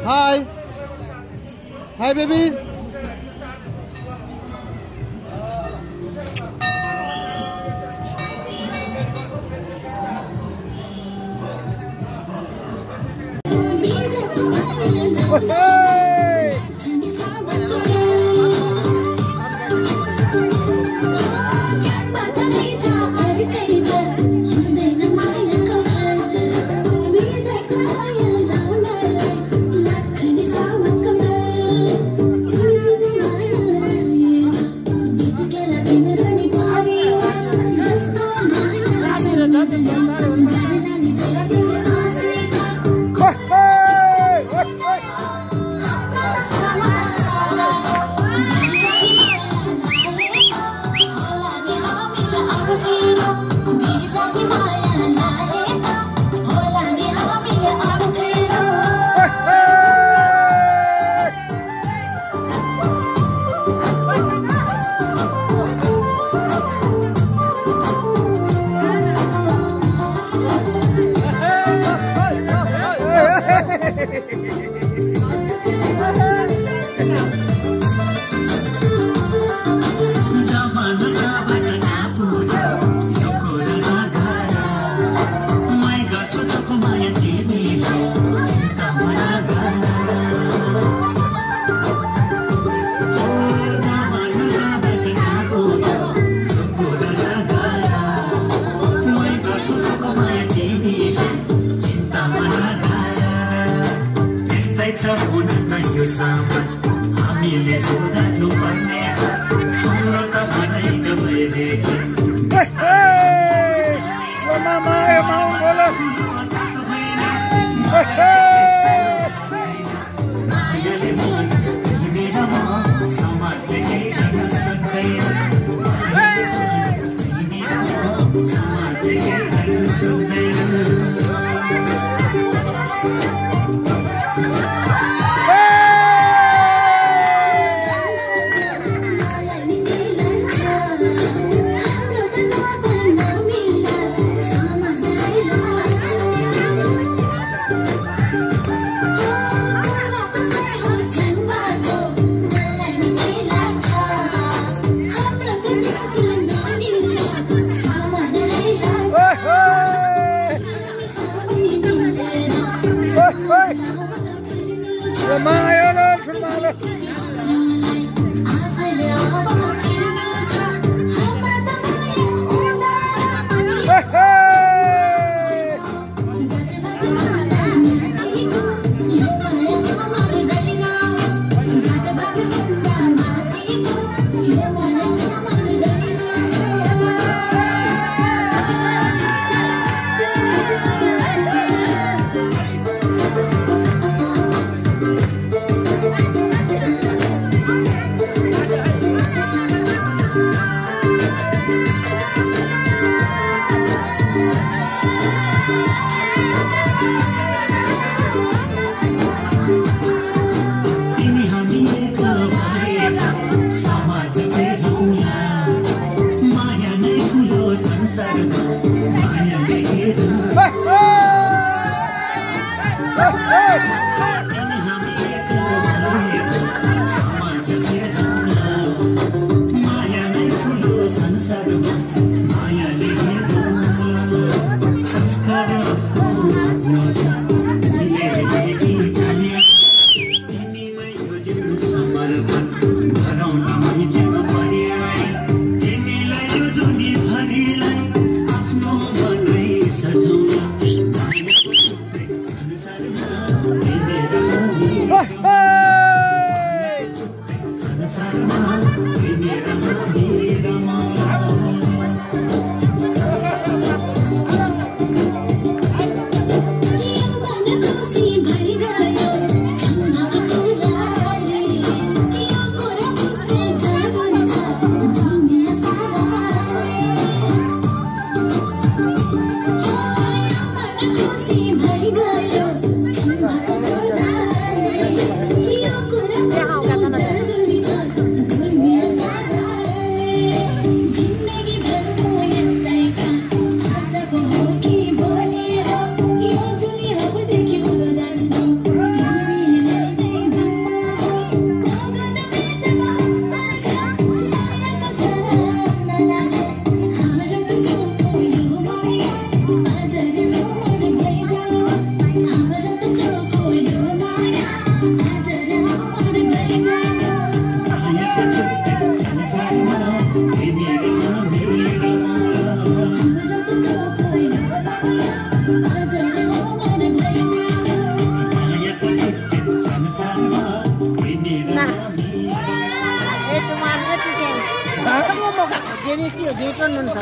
Hi. Hi, baby. Hey! 재밌지요. 예쁜 놈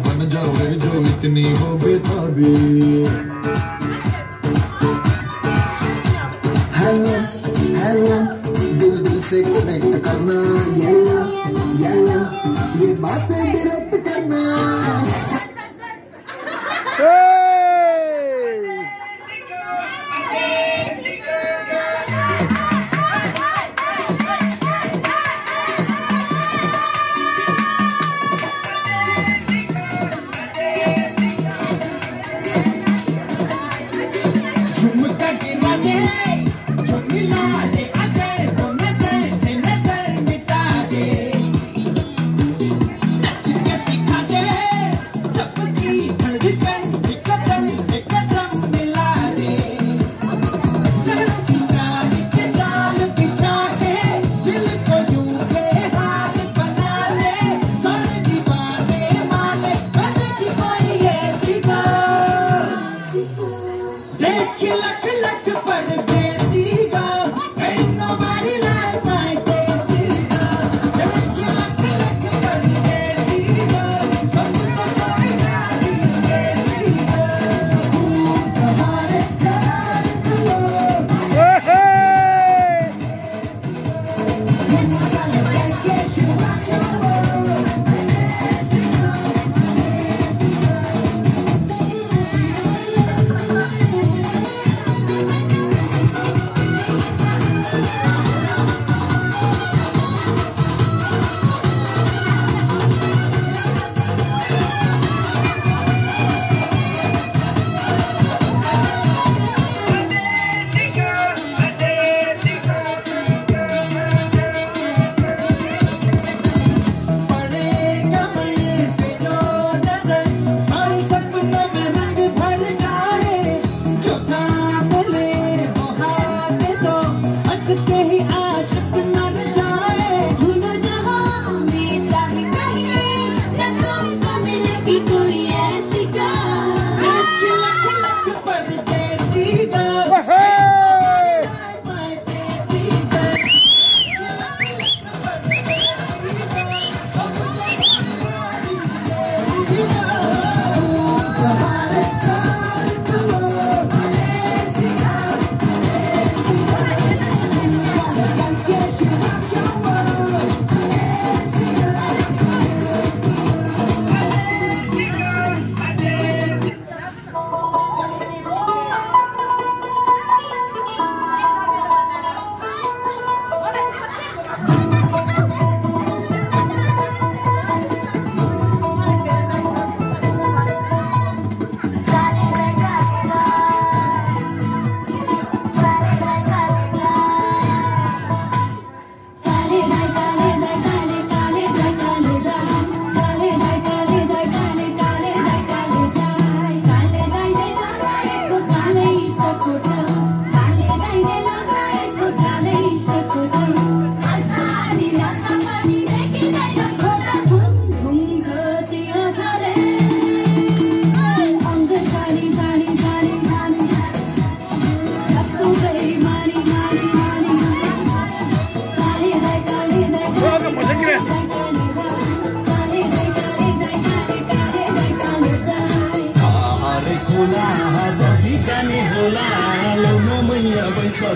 बन जाओ जो इतनी हो बेताबी हेलो हेलो दिल दिल से कनेक्ट करना येलो येलो ये बातें डायरेक्ट करना झुमका गिरा दे झुमिला दे अगर वो नजर से नजर मिटा दे नच के दिखा दे सबकी धड़कन की कदम से कदम मिला दे जाल के जाल बिछा के दिल को यूं बेहाल बना दे सारी दीवाने माने बन की कोई ऐसी बात देख लख लख परदेसी girl, ain't nobody like my Desi girl. देख लख लख परदेसी girl, सब तो सारी प्यारी Desi girl. Who's the hottest girl in the world? Come on, girl, vacation, rock your world.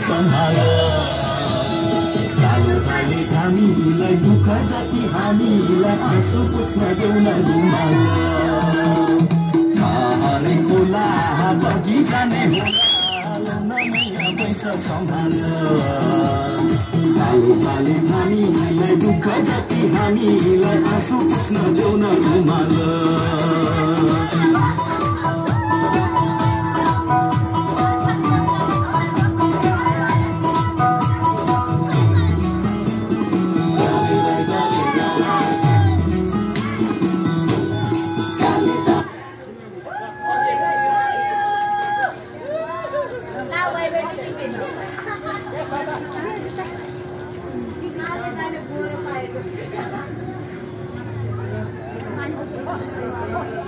सम्हालो चालो भाले हामीलाई दुःख जति हामीलाई आँसु पुछ्न देउन रुमाल हरेको लाहा बगैँचा नै होला लौन मैया बैस सम्हालो चालो भाले हामीलाई दुःख जति हामीलाई आँसु पुछ्न देउन रुमाल Hãy subscribe cho kênh Ghiền Mì Gõ để không bỏ lỡ những video hấp dẫn.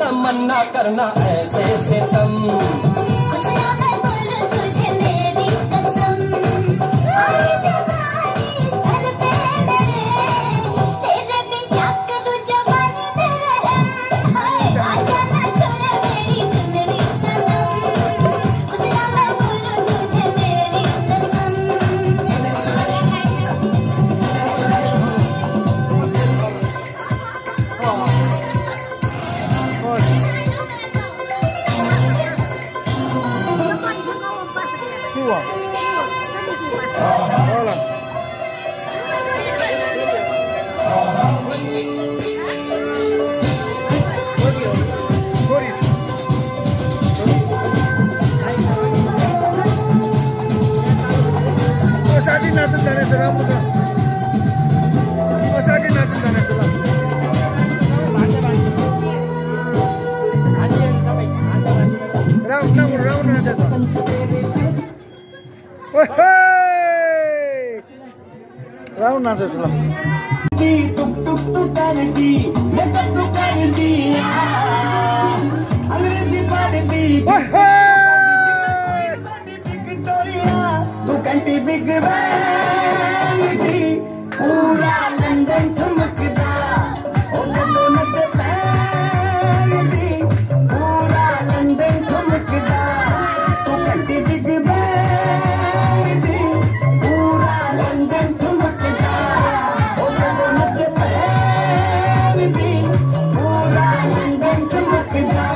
तमन्ना करना ऐसे सितम। कुछ ना मैं बोलूं तुझे मेरी कसम, आई जवानी सर पे मेरे, तेरे बिन क्या करूं जवानी मेरे हम। हाय आजा ना छोड़ मेरी चुनरी सनम, कुछ ना मैं बोलूं तुझे मेरी कसम। Sua. Hola. Boris. Masadi natin dana salam muda. Masadi natin dana salam. Round natin salam. Round नाच चला टुक टुक टुक करती मैं कब टुक करती अंग्रेजी पढ़ती विक्टोरिया तू कंटी बिग बैंग थी पूरा लंदन चमकदा ओ गड्डो नच बैंग थी पूरा लंदन चमकदा तू कंटी बिग बैंग थी पूरा लंदन चमकदा ओ गड्डो नच बैंग थी पूरा लंदन चमकदा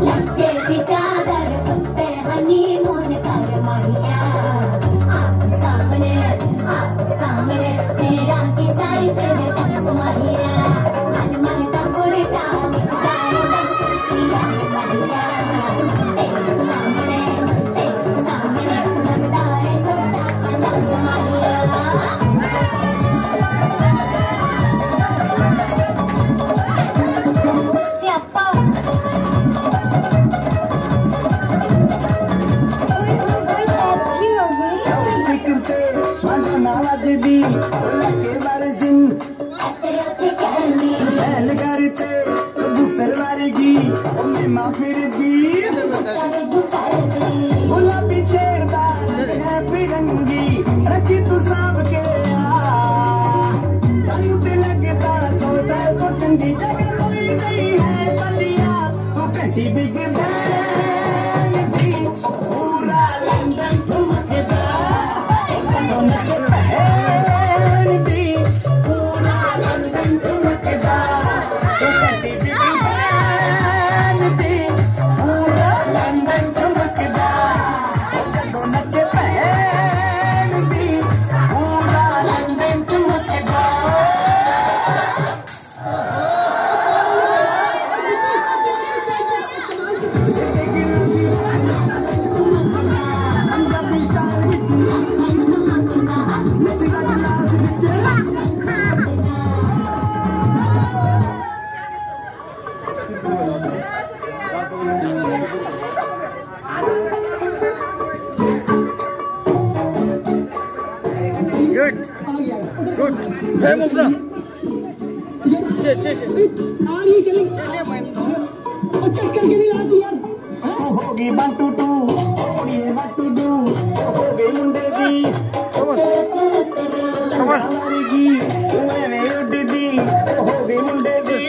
लटके की चादर कुत्ते हनीमून कर मारिया, आप सामने तेरा की सारी तेरे तक मारिया, मन मन तबुरी तानी तारी सब कुछ किया बढ़िया, तेरे सामने लगता है छोटा पलंग मारिया। फिक्रते मानो नावाजदी लगे वर्जिन पहल करते कबूतर वारगी उन्हें माँ फिरगी गुलाबी छेड़दा है बिरंगी रखी तू सांभ के सानू ते लगदा सौदा को चंगी जगह कोई नहीं है बलिया तू कंटी बिग बैंग थी पूरा लंदन चमकदा नच पहनती पूरा लंदन चमकदा तू कंटी बिग बैंग थी पूरा लंदन चमकदा जदों नच पहनती पूरा लंदन चमकदा पंजाबी स्टाइल विच नसीला जनाज विच गुड गुड हे मुबरा होगी 1 2 2 ये 1 2 2 हो गई मुंडे दी हमारेगी मैंने उड़ दी हो गई मुंडे दी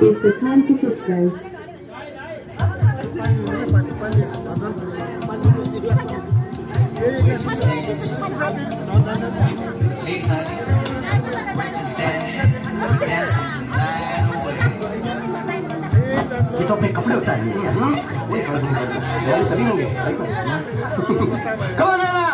It's the time to disco. We're just dancing. Hey, honey, we're just dancing. Dancing the night away. तो अपने कपड़े उतार लीजिए सभी होंगे कौन है ना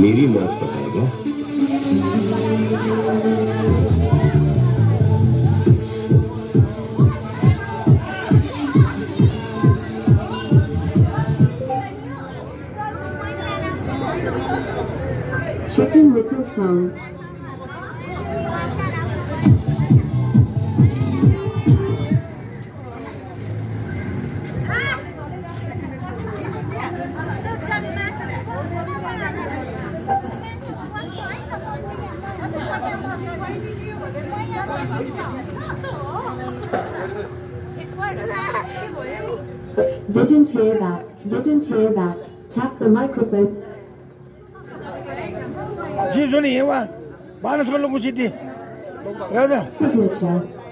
मेरी नाच बताएगा Chicken Little Song. Didn't hear that. Didn't hear that. Tap the microphone. जी सुनिए वहाँ बानस को लोगों सीधी राजा Signature.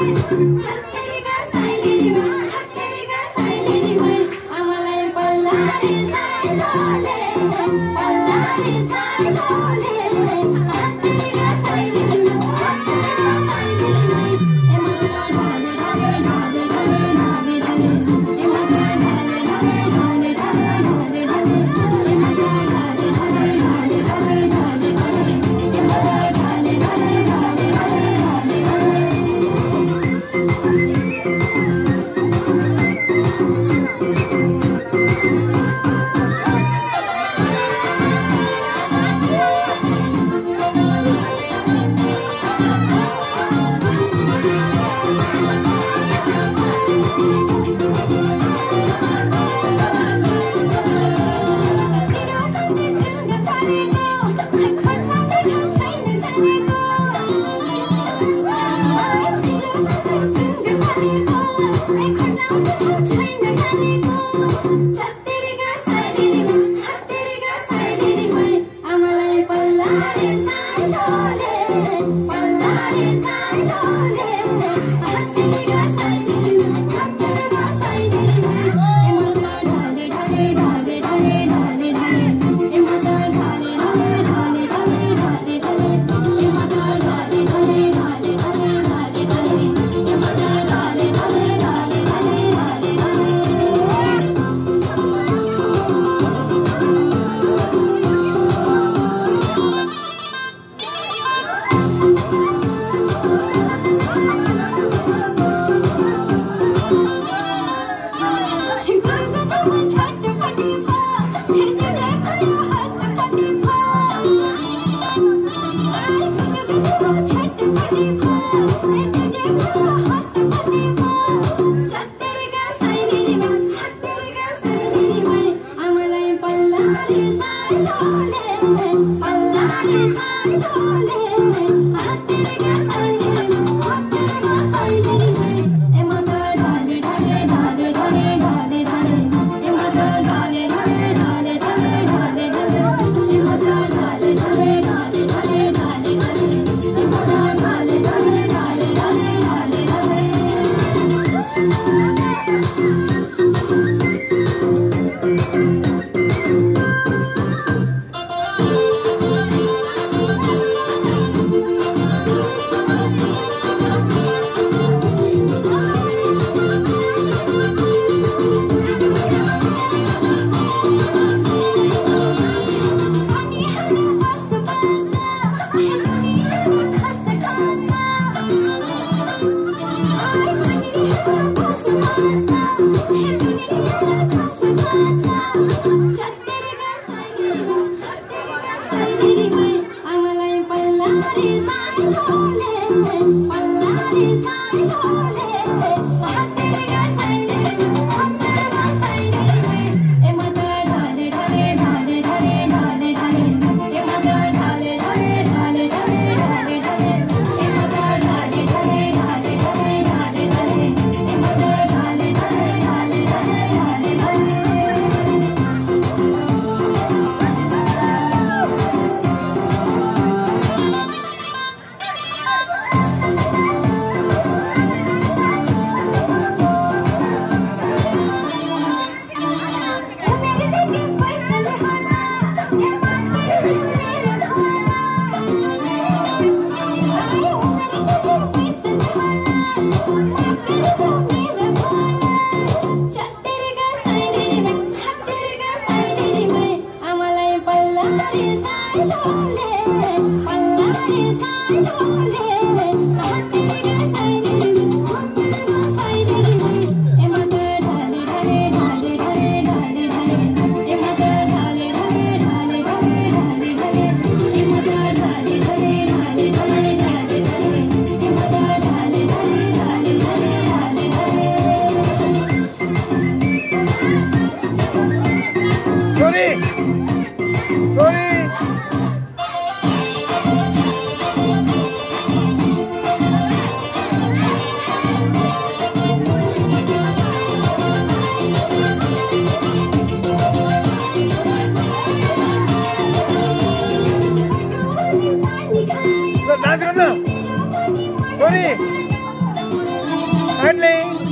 ढाले handling.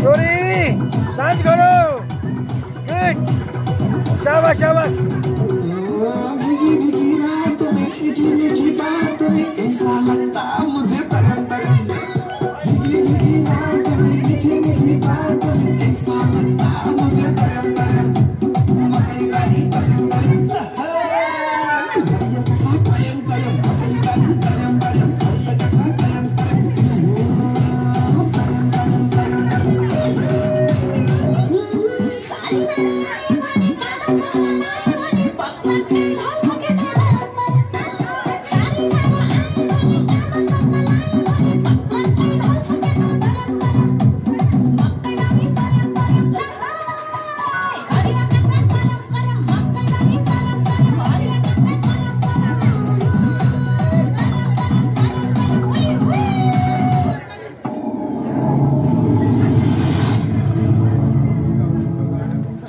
Chori, dance karo. Good. Shabash, shabash. भीगी भीगी रात में मीठी मीठी बात में ऐसा लगता मुझे तरम तरम भीगी भीगी रात में मीठी मीठी बात में ऐसा लगता मुझे तरम तरम मकई गाड़ी तरम तरम हरिया कहा कयम कयम मकई गाड़ी तरम तरम हरिया कहा कयम कयम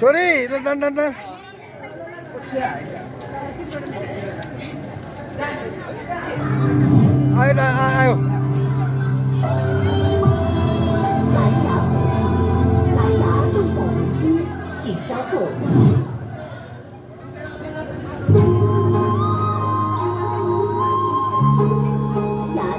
Chori, dan. Ayo. 来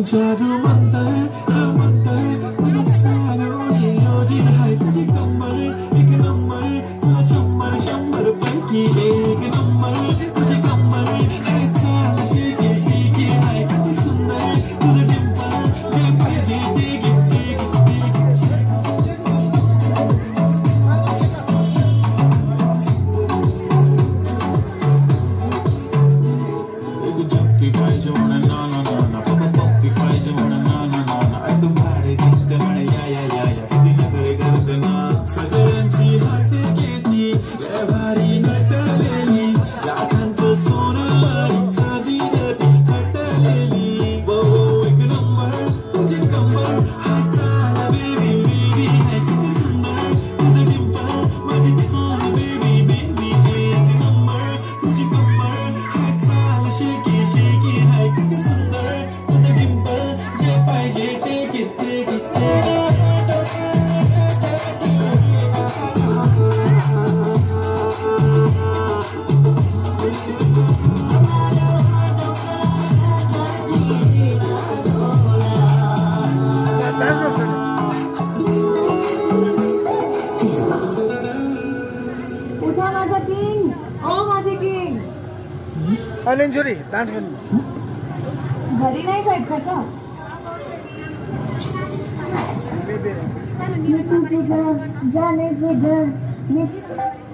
जादू मंतर तुझे स्वागो जियोजी हाय तुझे कमर एक नंबर तुझे शंबर पैकी एक नंबर तुझे कमर हाय चाल शीकी हाय किती सुंदर तुझे डिंपल जे पाहिजे एक जप्पी पाहिजे म्हणा ना अलेंजुरी डान्स गर्नु घरी नाही जायचं का जाने जगह